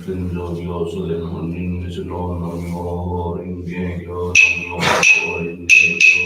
된 적이 없어되는 하나님의 나무 링게요 나무 링게요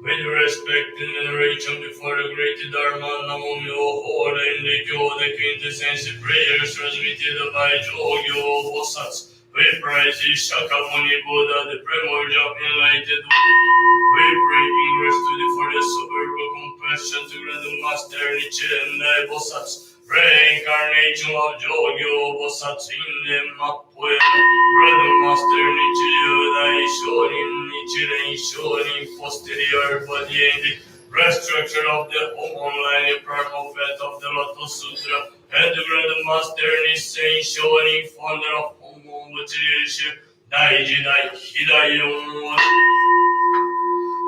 with respect and veneration before the great Dharma Namo Myoho Renge-kyo, the quintessential prayers transmitted by Jogyo Bosatsu. We praise Shakyamuni Buddha, the primordial enlightened. We pray ingress to the for the superb compassion to Grand Master Nichiren Dai Bosatsu. Reincarnation of Jogyo Bosatsu in the Mappoe. Grand Master Nichiren Dai Shonin Nichiren Shonin posterior body and the restructure of the online prophet of the Lotus Sutra. And the Grand Master Nisei Shonin founder of Homon Material Daiji Dai Hidayon.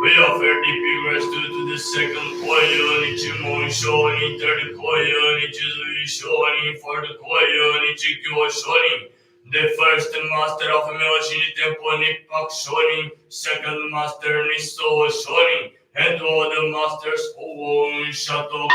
We offer deep gratitude to the second Koyo Nichimon Shonin, third Koyo Nichizui Shonin, fourth Koyo Nichikyo Shonin, the first master of Myoshini Temple Nippak Shonin, second master Niso Shonin, and all the masters Oon Shato.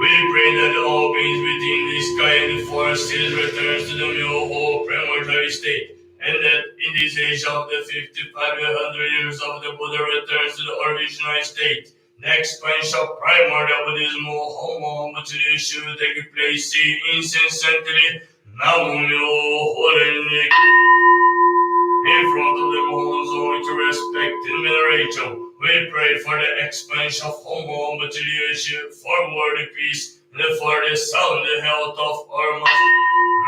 We pray that all beings within the sky and the forests returns to the Myoho primordial state. And that in this age of the 5,500 years of the Buddha returns to the original state. The expansion of primordial Buddhism Homo Material should take place incessantly. Namo Myoho Renge. In front of the Mohon zone with respect and veneration, we pray for the expansion of Homo Material for world peace and for the sound health of our master.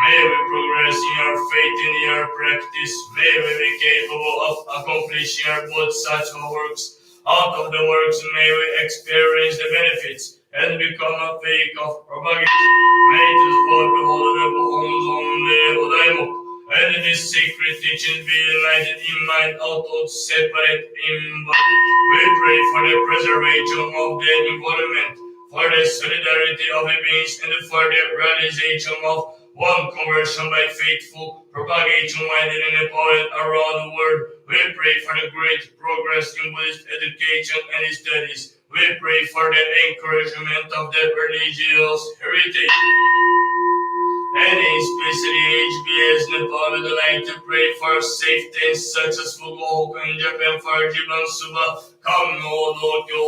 May we progress in our faith and in our practice. May we be capable of accomplishing our bodhisattva works. Out of the works, may we experience the benefits and become a fake of propagation. May this God behold the Bohon's only Odaimo, and this secret teaching be united in mind, out of separate in body. We pray for the preservation of the environment, for the solidarity of the beings, and for the realization of one conversion by faithful propagation widely in Nepal and around the world. We pray for the great progress in Buddhist education and studies. We pray for the encouragement of the religious heritage. And especially HBS Nepal would like to pray for safety and successful Gohoku in Japan for Jiban Suba Kamno Dokyo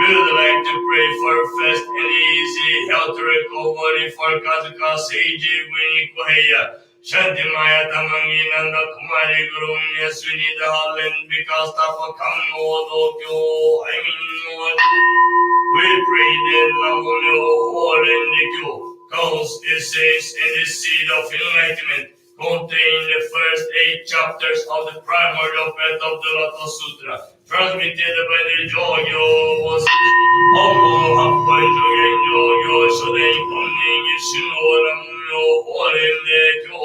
We would like to pray for fast and easy health recovery for Kazuka Seiji Winnie Koheya Shanti Maya Tamangi Nanda Kumari Guru Sunida Holland because Tapa Kamno Dokyo We pray that Namono Horendikyo counts essays and the seed of enlightenment contain the first 8 chapters of the primordial path of the Lotus Sutra, transmitted by the Jogyo was Homo Happai Jogyo Shoden Konning Shinoram Yo Horendikyo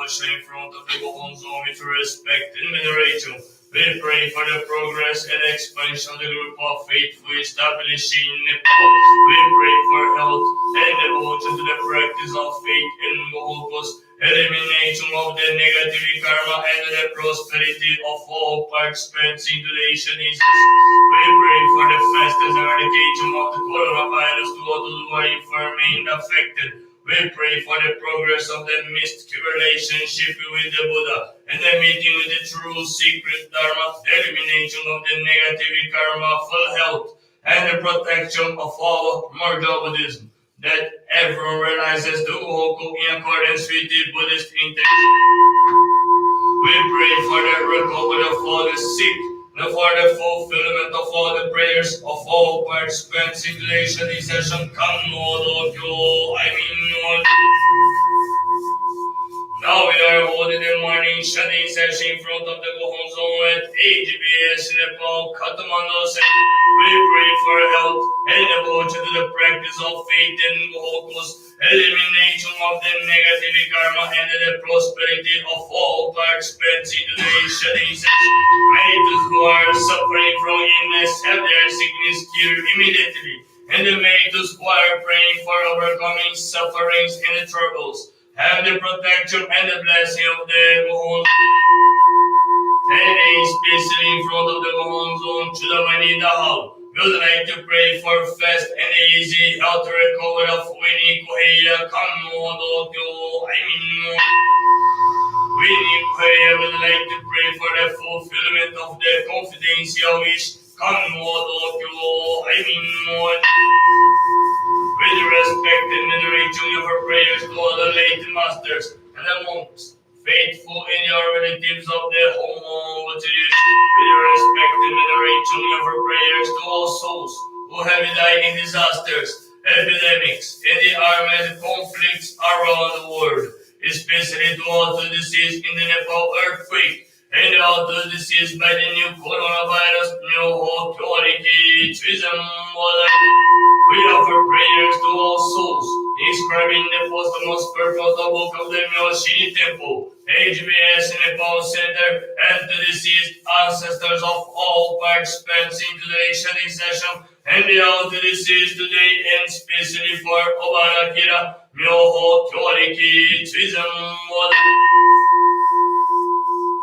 In front of the Gohon's with respect and veneration. We pray for the progress and expansion of the group of faithful established in Nepal. We pray for health and devotion to the practice of faith and Gohon's elimination of the negative karma and the prosperity of all participants in today's session. We pray for the fastest eradication of the coronavirus to all those who are remain affected. We pray for the progress of the mystic relationship with the Buddha and the meeting with the true secret Dharma, the elimination of the negative karma, full health, and the protection of all mortal Buddhism. That everyone realizes the Uhoku in accordance with the Buddhist intention. We pray for the recovery of all the sick, and for the fulfillment of all the prayers of all participants in today's session. Now we are holding the morning study session in front of the Gohon Zone at HBS Nepal, Kathmandu. We pray for health and devotion to the practice of faith and Gohokus, elimination of the negative karma and the prosperity of all participants in today's study session. May those who are suffering from illness have their sickness cured immediately, and may those who are praying for overcoming sufferings and troubles have the protection and the blessing of the Gohon. And especially in front of the Gohon Zone, Chudamani Dahal, we would like to pray for fast and easy health recovery of Winnie Koheya Kanmodo Kyo. Winnie Koheya would like to pray for the fulfillment of the confidential wish. Kanmodo Kyo. With respect and veneration of our prayers to all the late masters and the monks, faithful in your relatives of the home, with respect and veneration of our prayers to all souls who have died in disasters, epidemics, and the armed conflicts around the world, especially to all the deceased in the Nepal earthquake, and all those deceased by the new coronavirus, we offer prayers to all souls, inscribing the most purpose book of the Myoshini Temple, HBS Nepal Center, and the deceased ancestors of all participants in today's study session, and the all the deceased today, and especially for Obarakira, Myoho Kyoriki,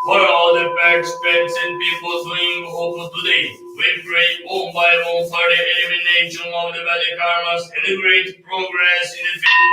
for all the participants and people doing hope today, we pray one by one for the elimination of the bad karmas and the great progress in the field.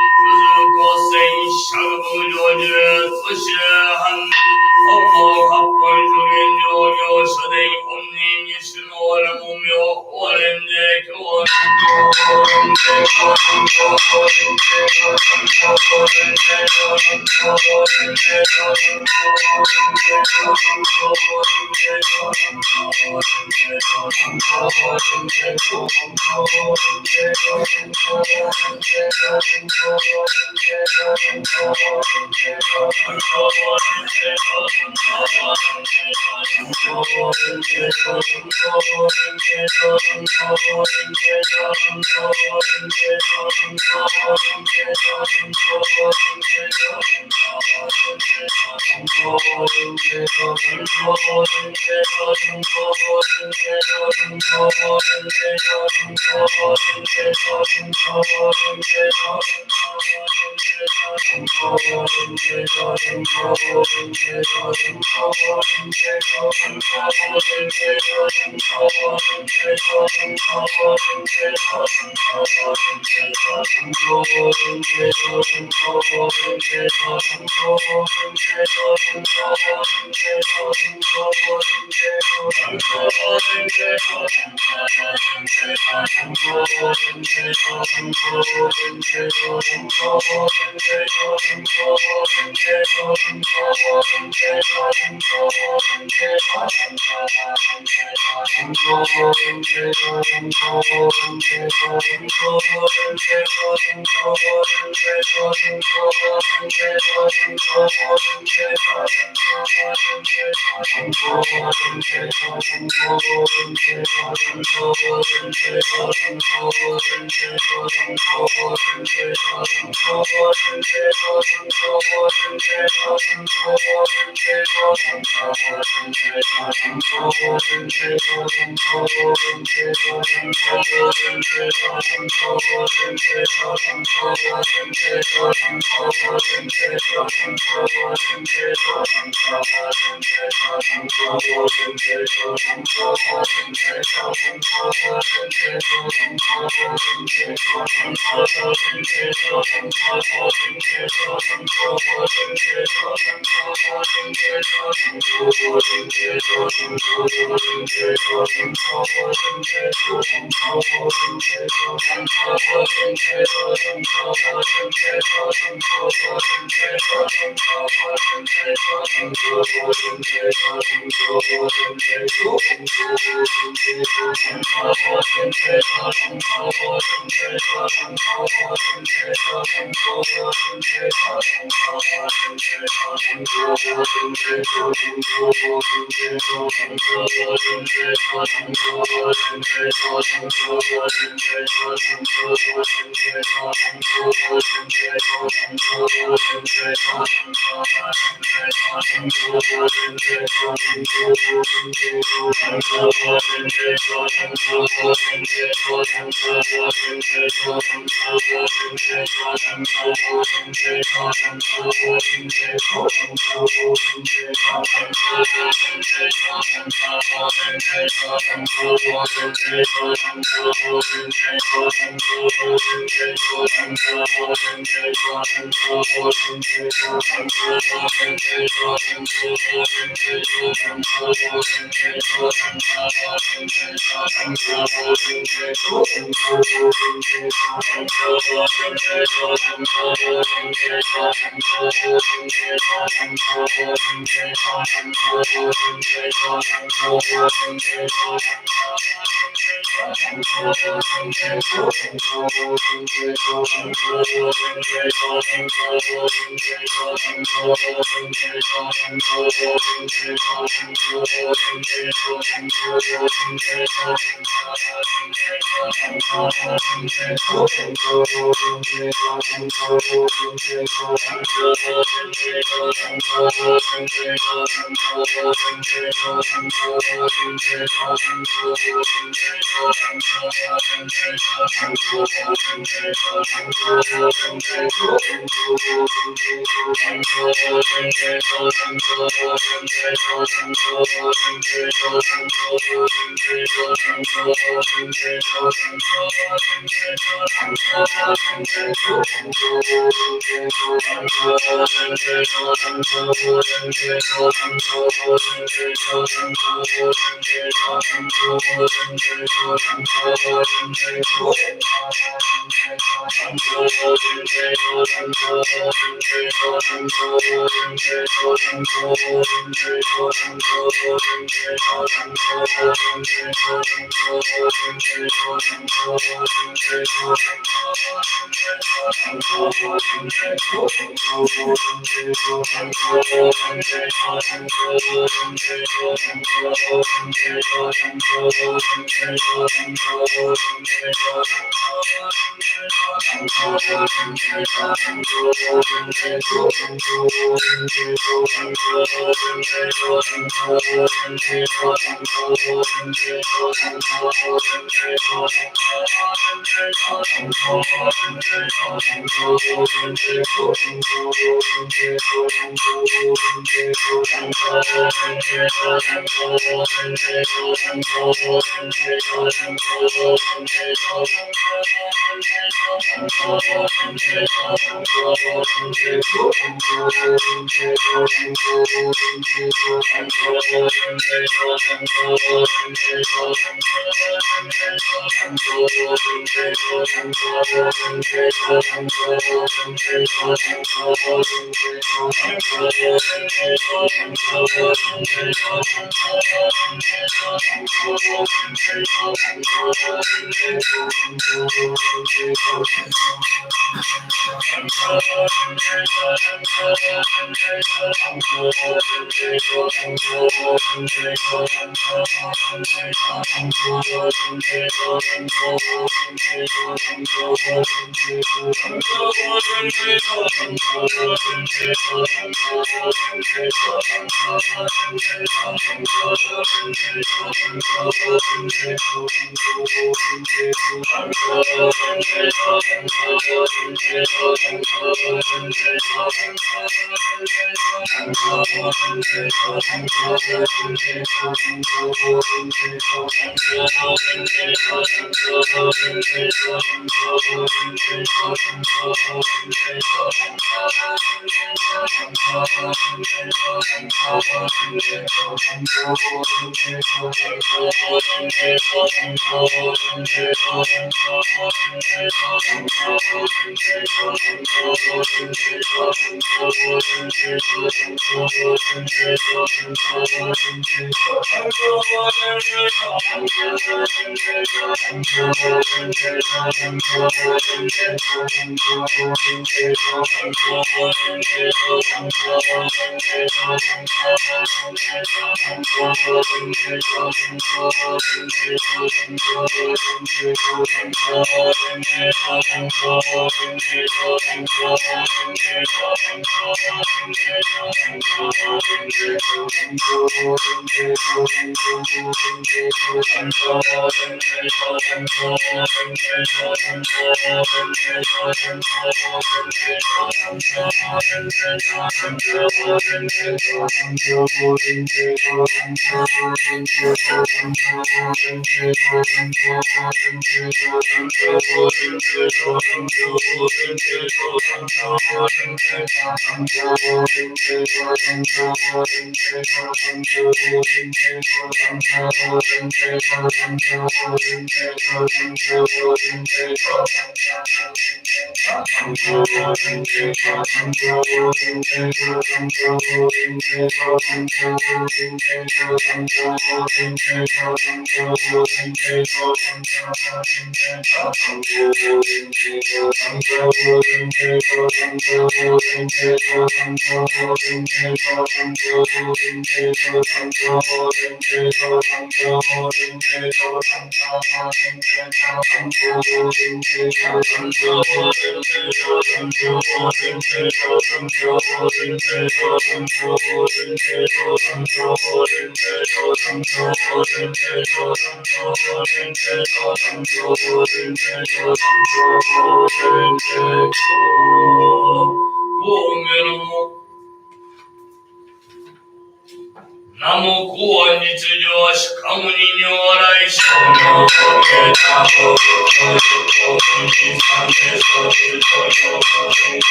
Namo kuo nichijo shikamuni nyorai shono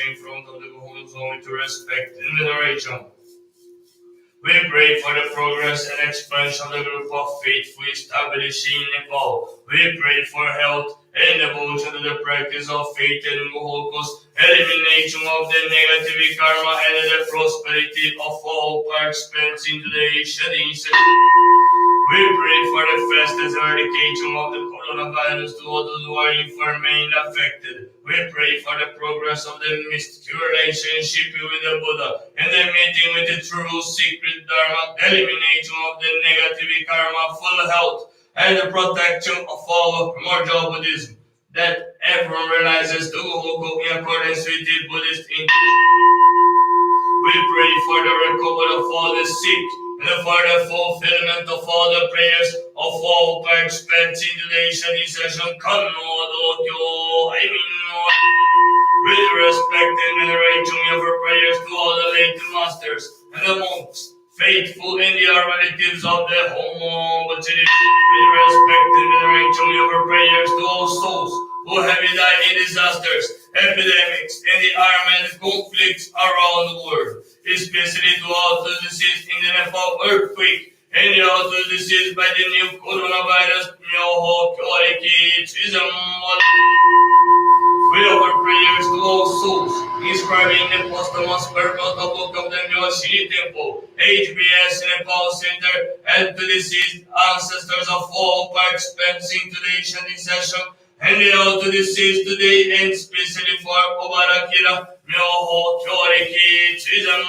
in front of the whole zone to respect and veneration. We pray for the progress and expansion of the group of faithful established in Nepal. We pray for health and devotion to the practice of faith and focus, elimination of the negative karma and the prosperity of all participants in today's studies. We pray for the fastest eradication of the coronavirus to all those who are remain affected. We pray for the progress of the mystical relationship with the Buddha and the meeting with the true secret Dharma, the elimination of the negative karma, full health, and the protection of all primordial Buddhism. That everyone realizes the Hoku in accordance with the Buddhist we pray for the recovery of all the sick and for the fulfillment of all the prayers of all participants in today's session. With respect and veneration of our prayers to all the late masters and the monks, faithful in the relatives of the Homo with respect and veneration of our prayers to all souls who have died in disasters, epidemics, and the armed conflicts around the world, especially to all those deceased in the Nepal earthquake and all those deceased by the new coronavirus. We offer prayers to all souls, inscribing the posthumous permanent book of the Nyoshini Temple, HBS Nepal Center, and to deceased ancestors of all participants in today's session, and they all to deceased today, and especially for Obarakira, Myoho Kyoriki, Chizam.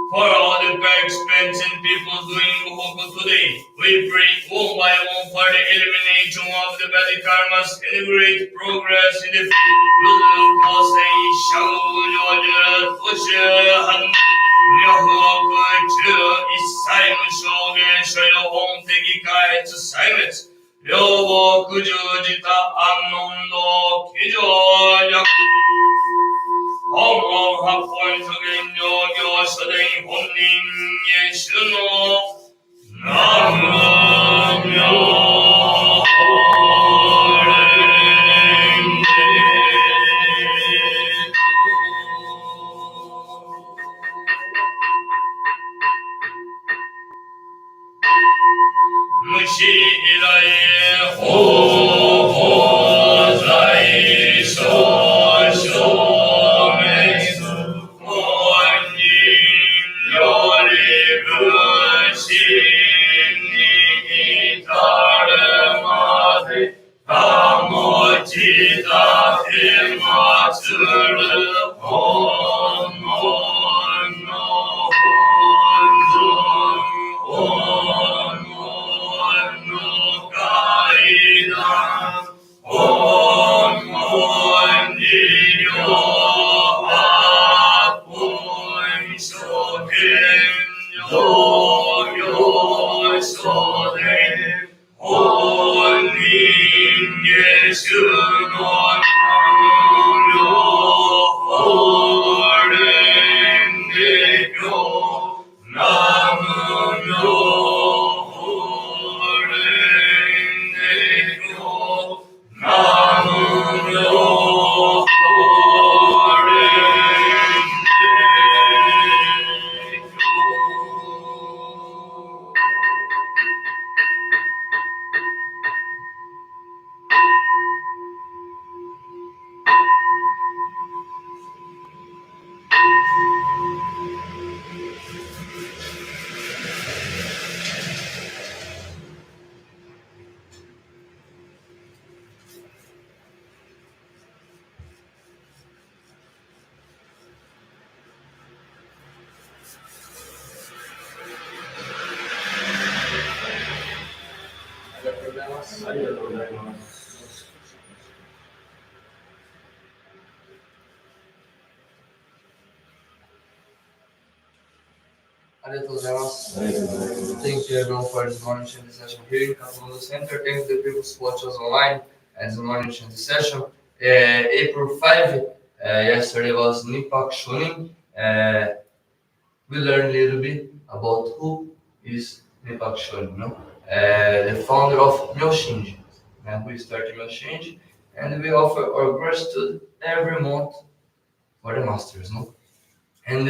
For all the participants and people doing Hoku today, we pray one by one for the elimination of the bad karmas and the great progress in the Thank you everyone for this morning Shanti session here in Kathmandu Center. Thank the people who watch us online at the morning Shanti session. April 5, yesterday was Nipak Shunin. We learned a little bit about who is Nipak Shunin, no? The founder of Myoshinji, and we started Myoshinji, and we offer our gratitude every month for the masters, no? And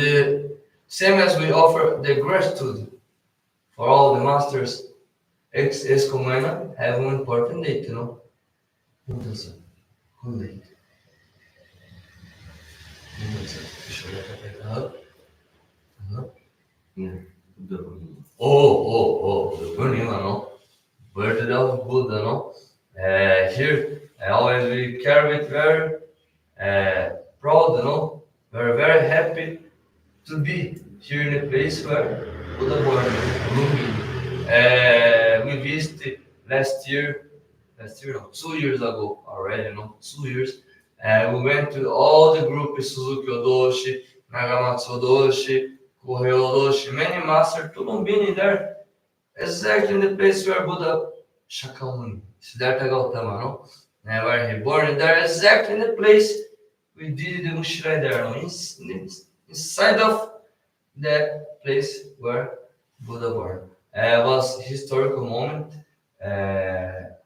same as we offer the gratitude for all the masters, ex-Comana have one important date, you know. Who does it? Who date? Who does it? Deixa eu olhar pra pegar. The Purnima, no? Birthday of Buddha, no? Here, always we carry it very proud, We're very happy to be here in a place where Buddha born, Lumi. We visited last year, no, 2 years ago already, 2 years. We went to all the groups, Suzuki Odoshi, Nagamatsu Odoshi, Kohei Odoshi, many masters, Tulumbini there, exactly in the place where Buddha Shakyamuni, Siddhartha Gautama, where he born there, exactly in the place we did the Mushrai there, inside of the place where Buddha born. Was historical moment.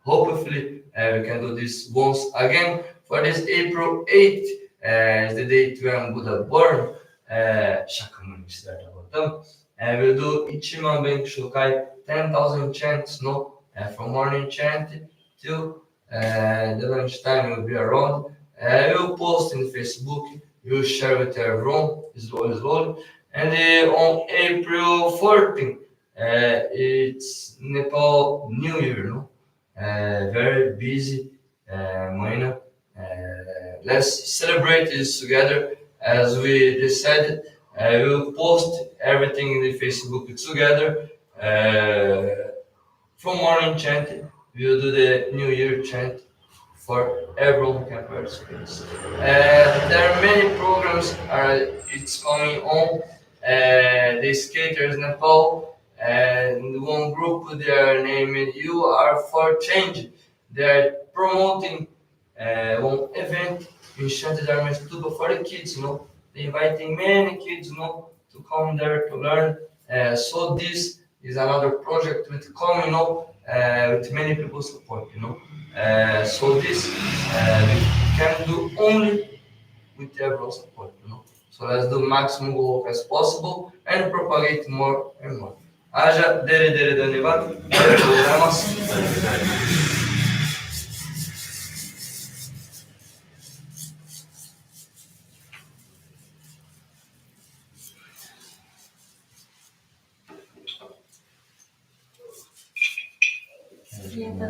Hopefully, we can do this once again. For this April 8th, is the date when Buddha born. Shakyamuni Siddhartha Gautama. We'll do Ichiman Ben Shokai 10,000 chants, from morning chant till the lunchtime will be around. We'll post in Facebook, we'll share with everyone, slowly. And on April 14th, it's Nepal New Year, very busy, Moina. Let's celebrate this together as we decided. We'll post everything in the Facebook together. From morning chant, we'll do the New Year chant for everyone who can participate. There are many programs. It's coming on. The skaters Nepal and one group they are named "You Are for Change." They are promoting one event in Shantidarma Stupa for the kids. They're inviting many kids, to come there to learn. So this is another project with coming up with many people support. So this we can do only with everyone support. So let's do maximum work as possible and propagate more and more. Aja dere dere धन्यवाद. Yes.